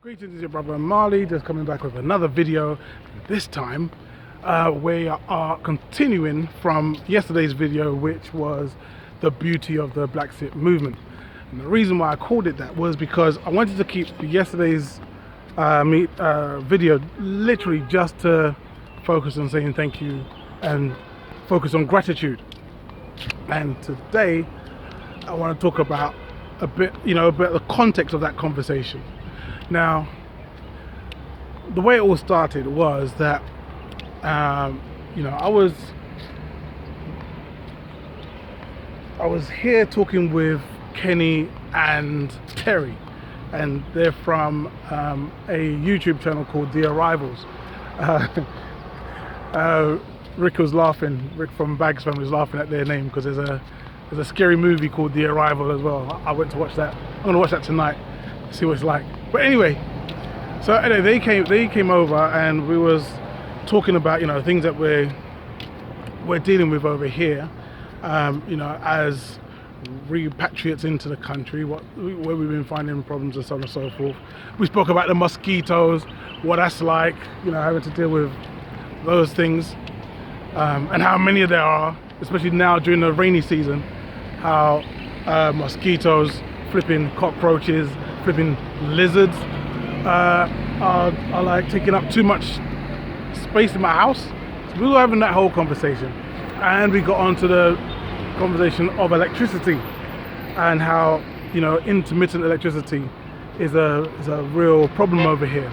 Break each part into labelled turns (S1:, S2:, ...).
S1: Greetings, it's your brother Marley, just coming back with another video. This time we are continuing from yesterday's video, which was the beauty of the blexit movement. And the reason why I called it that was because I wanted to keep yesterday's video literally just to focus on saying thank you and focus on gratitude. And today I want to talk about a bit the context of that conversation. Now, the way it all started was that I was here talking with Kenny and Terry, and they're from a YouTube channel called The Arrivals. Rick was laughing. Rick from Bags Family was laughing at their name because there's a scary movie called The Arrival as well. I went to watch that. I'm gonna watch that tonight, see what it's like. But anyway, so anyway, they came over and we was talking about things that we're dealing with over here, as repatriates into the country, where we've been finding problems and so on and so forth. We spoke about the mosquitoes, what that's like, having to deal with those things, and how many there are, especially now during the rainy season, how mosquitoes, flipping cockroaches, flipping lizards are like taking up too much space in my house. So we were having that whole conversation, and we got onto the conversation of electricity and how intermittent electricity is a real problem over here.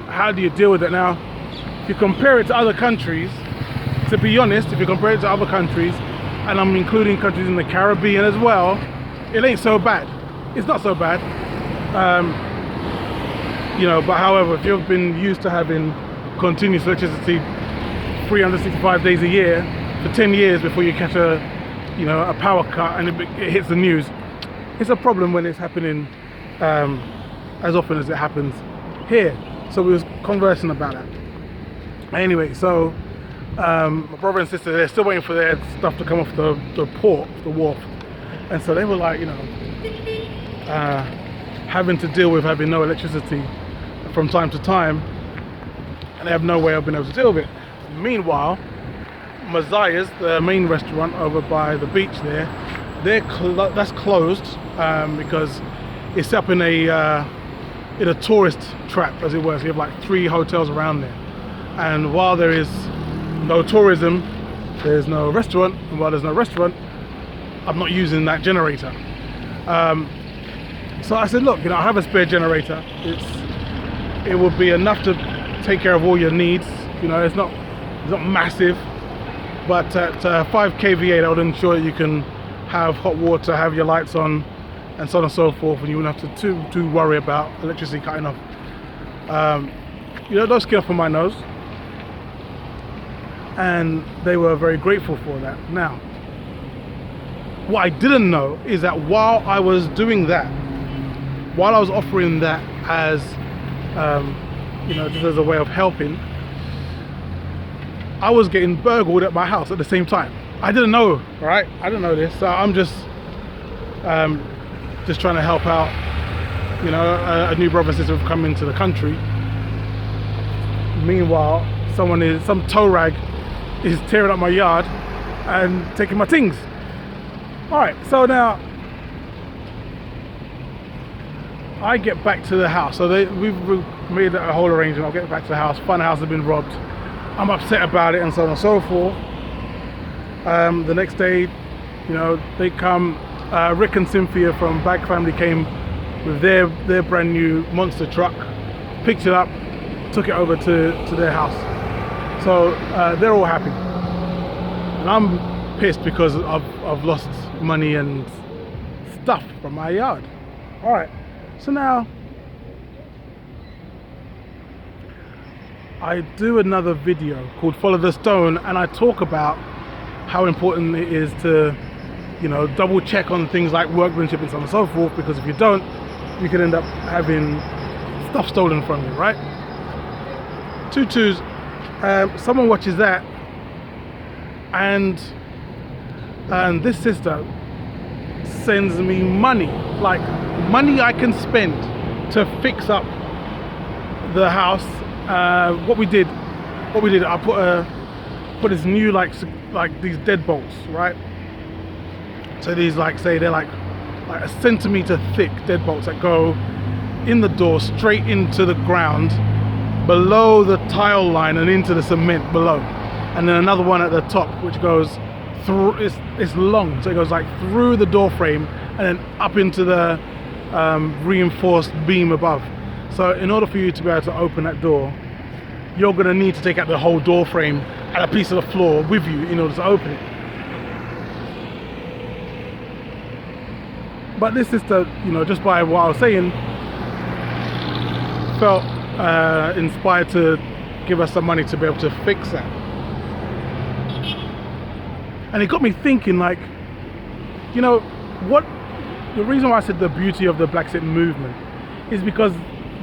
S1: How do you deal with it? Now, if you compare it to other countries, to be honest, if you compare it to other countries, and I'm including countries in the Caribbean as well, it ain't so bad. It's not so bad. But however, if you've been used to having continuous electricity 365 days a year for 10 years before you catch a power cut and it hits the news, it's a problem when it's happening as often as it happens here. So we was conversing about that. Anyway, so my brother and sister, they're still waiting for their stuff to come off the port, the wharf, and so they were like, having to deal with having no electricity from time to time, and they have no way of being able to deal with it. Meanwhile, Maziah's, the main restaurant over by the beach there, that's closed because it's up in a tourist trap, as it were. So you have like 3 hotels around there, and while there is no tourism, there's no restaurant, and while there's no restaurant, I'm not using that generator. So I said, look, I have a spare generator. It will be enough to take care of all your needs. It's not massive, but at 5 kVA, that would ensure that you can have hot water, have your lights on, and so on and so forth, and you wouldn't have to worry about electricity cutting off. No skin off of my nose. And they were very grateful for that. Now, what I didn't know is that while I was doing that, while I was offering that as just as a way of helping, I was getting burgled at my house at the same time. I didn't know, right? I didn't know this, so I'm just trying to help out. A new brother and sister have come into the country. Meanwhile, some tow rag is tearing up my yard and taking my things. All right, so now I get back to the house. So we've made a whole arrangement. I'll get back to the house, find the house has been robbed. I'm upset about it and so on and so forth. The next day, they come, Rick and Cynthia from Bag Family came with their brand new monster truck, picked it up, took it over to their house. So they're all happy. And I'm pissed because I've lost money and stuff from my yard. All right, so now I do another video called Follow the Stone, and I talk about how important it is to double check on things like workmanship and so on and so forth, because if you don't, you can end up having stuff stolen from you, right? 2-2s. Someone watches that, and this sister sends me money, like money I can spend to fix up the house, what we did, I put this new like these deadbolts, right? So these they're like a centimeter thick deadbolts that go in the door straight into the ground below the tile line and into the cement below, and then another one at the top which goes through. It's long, so it goes like through the door frame and then up into the reinforced beam above. So in order for you to be able to open that door, you're going to need to take out the whole door frame and a piece of the floor with you in order to open it. But this sister, just by what I was saying, felt inspired to give us some money to be able to fix that. And it got me thinking, like, what the reason why I said the beauty of the blexit movement is because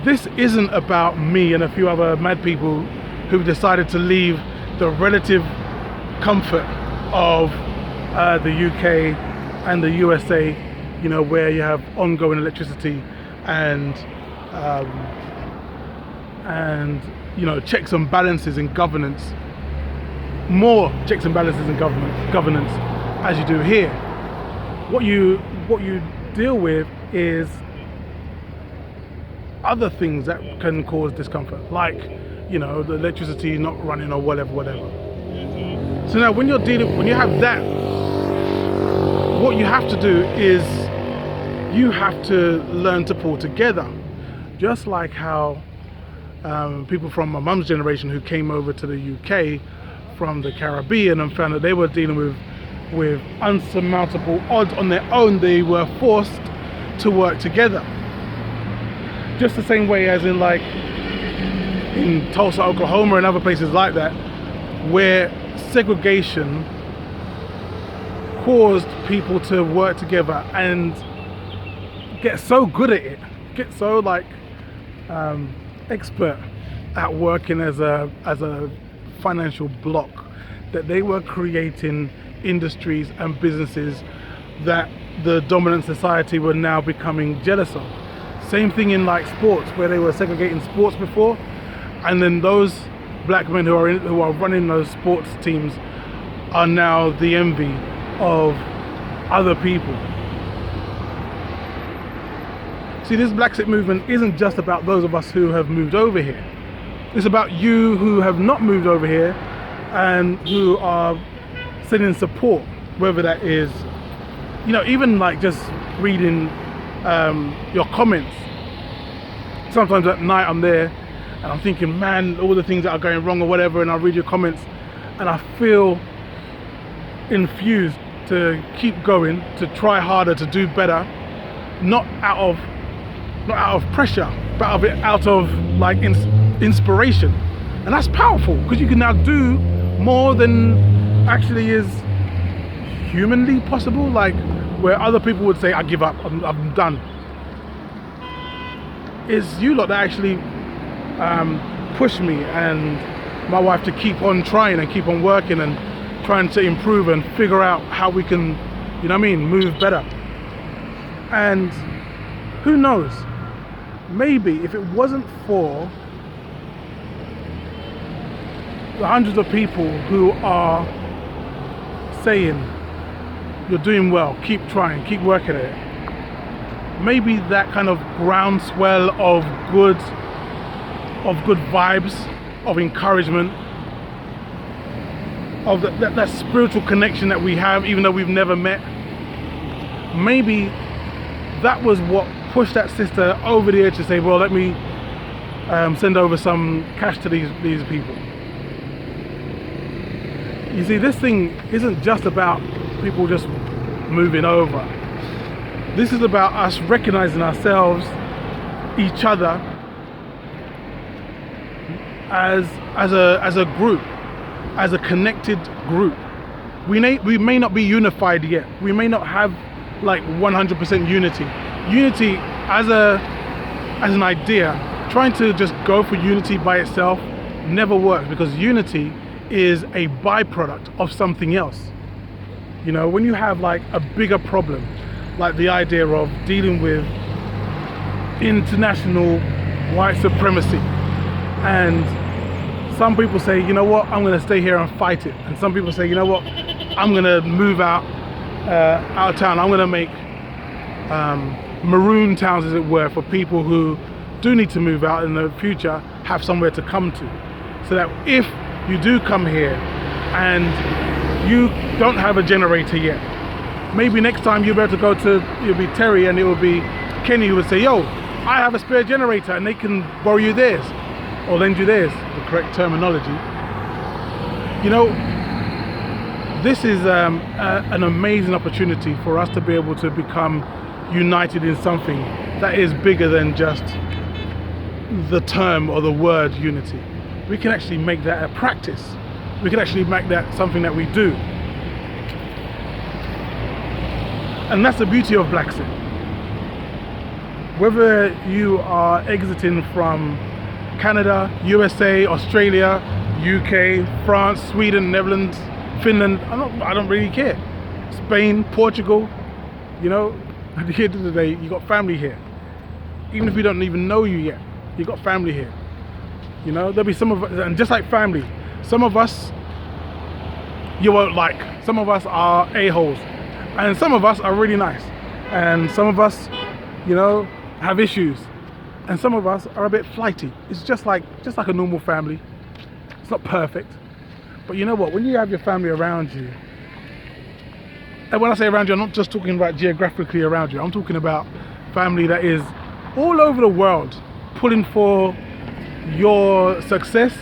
S1: this isn't about me and a few other mad people who've decided to leave the relative comfort of the UK and the USA, where you have ongoing electricity and checks and balances in governance, more checks and balances in governance as you do here. What you deal with is other things that can cause discomfort, like the electricity not running or whatever. So now when you have that, what you have to do is you have to learn to pull together, just like how people from my mum's generation who came over to the UK from the Caribbean and found that they were dealing with unsurmountable odds on their own. They were forced to work together. Just the same way as in Tulsa, Oklahoma and other places like that, where segregation caused people to work together and get so good at it, get so expert at working as a financial block, that they were creating industries and businesses that the dominant society were now becoming jealous of. Same thing in sports, where they were segregating sports before, and then those black men who are running those sports teams are now the envy of other people. See, this blexit movement isn't just about those of us who have moved over here. It's about you who have not moved over here and who are sending support, whether that is, even just reading your comments. Sometimes at night I'm there and I'm thinking, man, all the things that are going wrong or whatever, and I read your comments and I feel infused to keep going, to try harder, to do better, not out of pressure, but out of inspiration. And that's powerful, because you can now do more than actually is humanly possible, where other people would say, I give up, I'm done. It's you lot that actually push me and my wife to keep on trying and keep on working and trying to improve and figure out how we can, move better. And who knows, maybe if it wasn't for the hundreds of people who are saying, you're doing well, keep trying, keep working at it, maybe that kind of groundswell of good vibes, of encouragement, of that spiritual connection that we have, even though we've never met, maybe that was what pushed that sister over the edge to say, well, let me send over some cash to these people. You see, this thing isn't just about people just moving over. This is about us recognizing ourselves, each other, as a group, as a connected group. We may not be unified yet. We may not have 100% unity. Unity as an idea, trying to just go for unity by itself never works, because unity is a byproduct of something else. When you have a bigger problem, like the idea of dealing with international white supremacy, And some people say, you know what, I'm going to stay here and fight it. And some people say, you know what, I'm going to move out of town. I'm going to make maroon towns, as it were, for people who do need to move out in the future, have somewhere to come to. So that if you do come here and you don't have a generator yet, maybe next time you'll be able to go to, it'll be Terry and it will be Kenny who would say, yo, I have a spare generator, and they can borrow you theirs or lend you theirs, the correct terminology. You know, this is an amazing opportunity for us to be able to become united in something that is bigger than just the term or the word unity. We can actually make that a practice. We can actually make that something that we do. And that's the beauty of blexit. Whether you are exiting from Canada, USA, Australia, UK, France, Sweden, Netherlands, Finland, I don't really care. Spain, Portugal, you know, at the end of the day, you got family here. Even if we don't even know you yet, you got family here. You know, there'll be some of us, and just like family, some of us you won't like. Some of us are a-holes, and some of us are really nice, and some of us, you know, have issues, and some of us are a bit flighty. It's just like a normal family. It's not perfect, but you know what? When you have your family around you, and when I say around you, I'm not just talking about geographically around you. I'm talking about family that is all over the world, pulling for your success.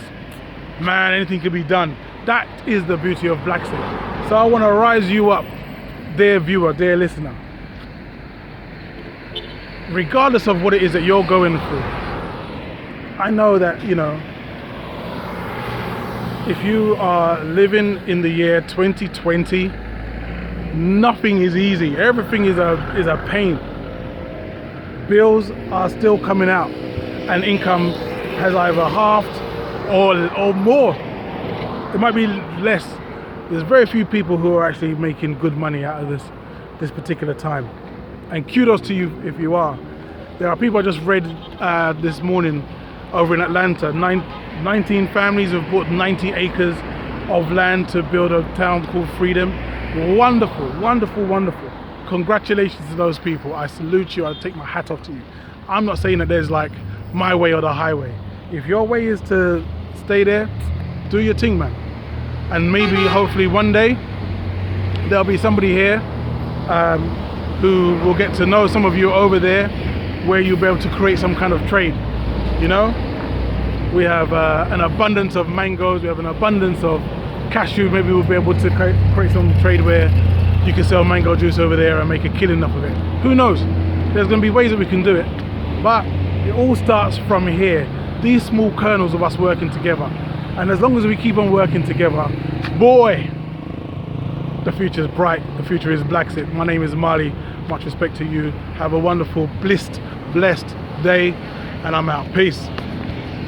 S1: Man, anything can be done. That is the beauty of blexit. So I want to rise you up, dear viewer, dear listener. Regardless of what it is that you're going through, I know that, you know, if you are living in the year 2020, nothing is easy. Everything is a pain. Bills are still coming out, and income has either halved or more. It might be less. There's very few people who are actually making good money out of this particular time. And kudos to you if you are. There are people I just read this morning over in Atlanta. 19 families have bought 90 acres of land to build a town called Freedom. Wonderful, wonderful, wonderful. Congratulations to those people. I salute you. I take my hat off to you. I'm not saying that there's like my way or the highway. If your way is to stay there, do your thing, man. And maybe, hopefully one day, there'll be somebody here who will get to know some of you over there, where you'll be able to create some kind of trade. You know, we have an abundance of mangoes, we have an abundance of cashew. Maybe we'll be able to create some trade where you can sell mango juice over there and make a killing off of it. Who knows? There's going to be ways that we can do it, but it all starts from here. These small kernels of us working together, and as long as we keep on working together, boy, the future is bright. The future is blexit. My name is Mali. Much respect to you. Have a wonderful, blessed day, and I'm out. Peace.